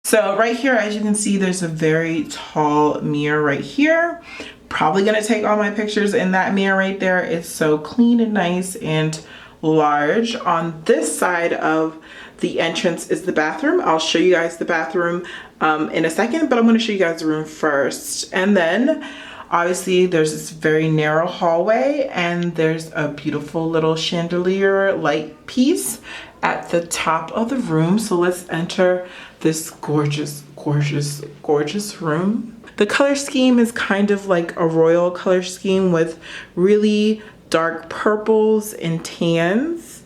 So right here, as you can see, there's a very tall mirror right here. Probably gonna take all my pictures in that mirror right there. It's so clean and nice and large. On this side of the entrance is the bathroom. I'll show you guys the bathroom in a second, but I'm gonna show you guys the room first. And then obviously there's this very narrow hallway and there's a beautiful little chandelier light piece at the top of the room. So let's enter this gorgeous, gorgeous, gorgeous room. The color scheme is kind of like a royal color scheme with really dark purples and tans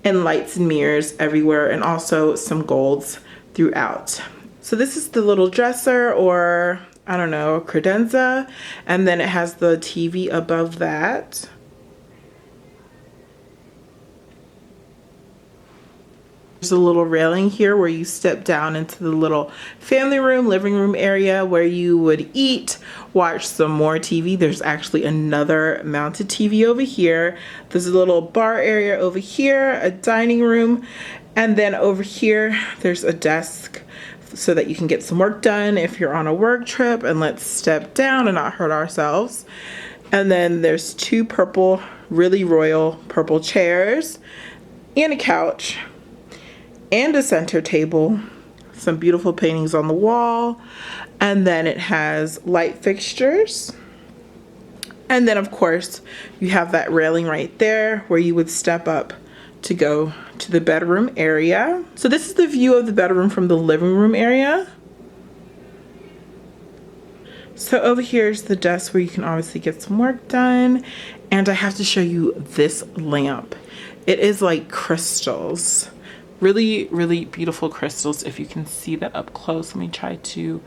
and lights and mirrors everywhere, and also some golds throughout. So this is the little dresser, or I don't know, credenza, and then it has the TV above that. There's a little railing here where you step down into the little family room, living room area where you would eat, watch some more TV. There's actually another mounted TV over here. There's a little bar area over here, a dining room, and then over here there's a desk so that you can get some work done if you're on a work trip. And let's step down and not hurt ourselves. And then there's two purple, really royal purple chairs and a couch and a center table, some beautiful paintings on the wall, and then it has light fixtures. And then of course you have that railing right there where you would step up to go to the bedroom area. So this is the view of the bedroom from the living room area. So over here is the desk where you can obviously get some work done. And I have to show you this lamp. It is like crystals. Really, really beautiful crystals. If you can see that up close, let me try to,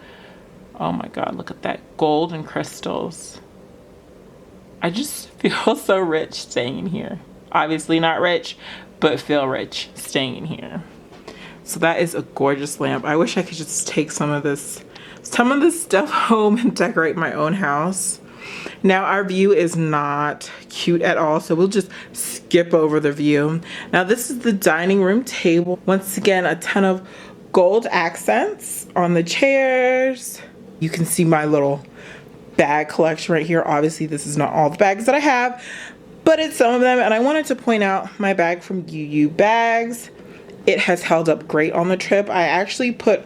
oh my God, look at that gold and crystals. I just feel so rich staying in here. Obviously not rich, but feel rich staying in here. So that is a gorgeous lamp. I wish I could just take some of this stuff home and decorate my own house. Now our view is not cute at all, so we'll just skip over the view. Now this is the dining room table. Once again, a ton of gold accents on the chairs. You can see my little bag collection right here. Obviously this is not all the bags that I have, but it's some of them. And I wanted to point out my bag from GbVigy. It has held up great on the trip. I actually put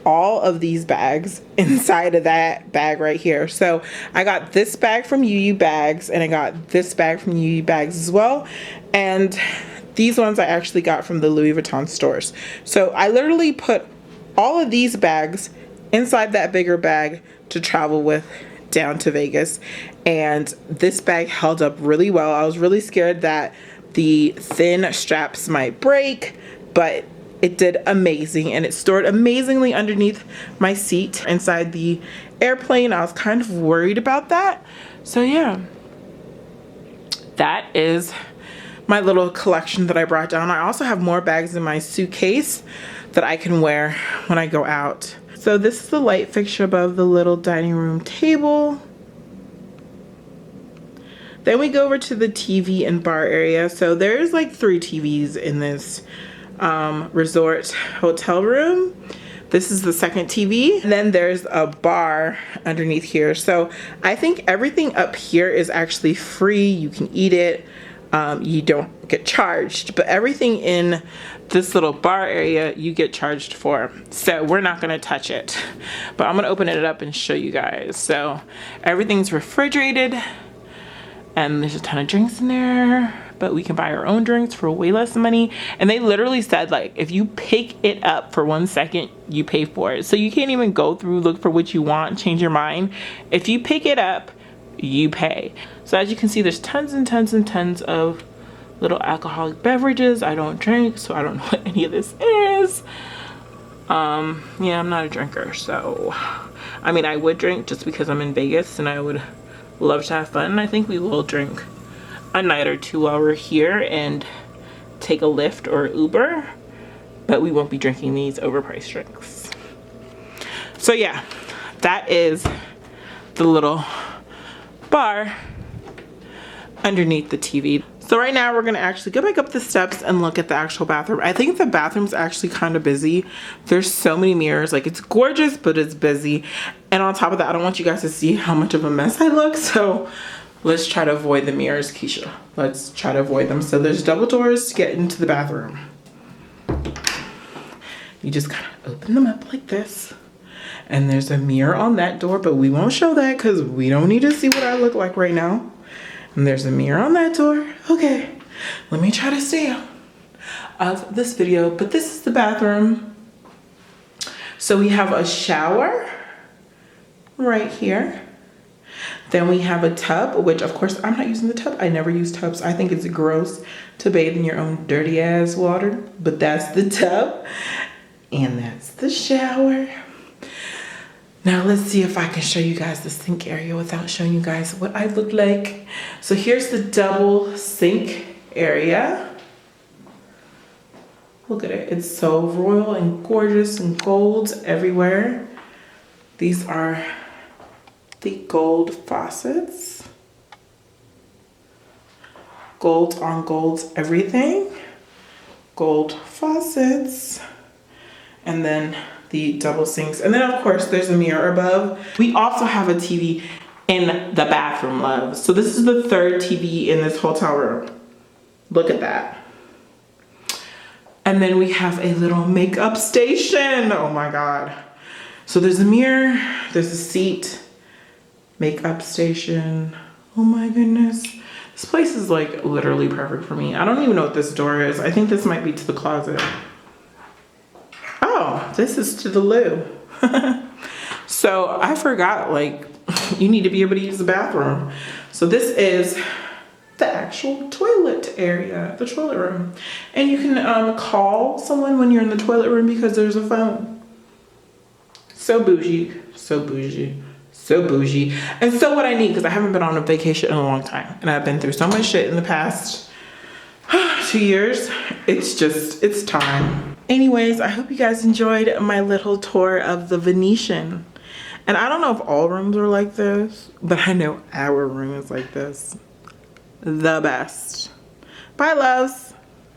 all of these bags inside of that bag right here. So I got this bag from GbVigy and I got this bag from GbVigy as well. And these ones I actually got from the Louis Vuitton stores. So I literally put all of these bags inside that bigger bag to travel with down to Vegas. And this bag held up really well. I was really scared that the thin straps might break, but it did amazing, and it stored amazingly underneath my seat inside the airplane. I was kind of worried about that. So yeah, that is my little collection that I brought down. I also have more bags in my suitcase that I can wear when I go out. So this is the light fixture above the little dining room table. Then we go over to the TV and bar area. So there's like 3 TVs in this resort hotel room. This is the second TV, and then there's a bar underneath here. So I think everything up here is actually free. You can eat it, you don't get charged, but everything in this little bar area you get charged for. So we're not gonna touch it, but I'm gonna open it up and show you guys. So everything's refrigerated and there's a ton of drinks in there, but we can buy our own drinks for way less money. And they literally said, like, if you pick it up for 1 second, you pay for it. So you can't even go through, look for what you want, change your mind. If you pick it up, you pay. So as you can see, there's tons and tons and tons of little alcoholic beverages. I don't drink, so I don't know what any of this is. Yeah, I'm not a drinker, so I mean, I would drink just because I'm in Vegas and I would love to have fun. I think we will drink a night or two while we're here and take a Lyft or Uber, but we won't be drinking these overpriced drinks. So yeah, that is the little bar underneath the TV. So right now we're gonna actually go back up the steps and look at the actual bathroom. I think the bathroom's actually kind of busy. There's so many mirrors. Like, it's gorgeous, but it's busy. And on top of that, I don't want you guys to see how much of a mess I look. So let's try to avoid the mirrors, Keisha. Let's try to avoid them. So there's double doors to get into the bathroom. You just kind of open them up like this. And there's a mirror on that door, but we won't show that because we don't need to see what I look like right now. And there's a mirror on that door. Okay, let me try to stay out of this video, but this is the bathroom. So we have a shower right here. Then we have a tub, which of course I'm not using the tub. I never use tubs. I think it's gross to bathe in your own dirty ass water, but that's the tub. And that's the shower. Now let's see if I can show you guys the sink area without showing you guys what I look like. So here's the double sink area. Look at it, it's so royal and gorgeous and golds everywhere. These are the gold faucets. Gold on golds everything. Gold faucets. And then the double sinks. And then of course there's a mirror above. We also have a TV in the bathroom, love. So this is the third TV in this hotel room. Look at that. And then we have a little makeup station. Oh my God. So there's a mirror, there's a seat, makeup station. Oh my goodness. This place is like literally perfect for me. I don't even know what this door is. I think this might be to the closet. Oh, this is to the loo. So I forgot, like, you need to be able to use the bathroom. So this is the actual toilet area, the toilet room. And you can call someone when you're in the toilet room because there's a phone. So bougie, so bougie, so bougie. And so what I need, because I haven't been on a vacation in a long time. And I've been through so much shit in the past 2 years. It's time. Anyways, I hope you guys enjoyed my little tour of the Venetian. And I don't know if all rooms are like this, but I know our room is like this. The best. Bye, loves.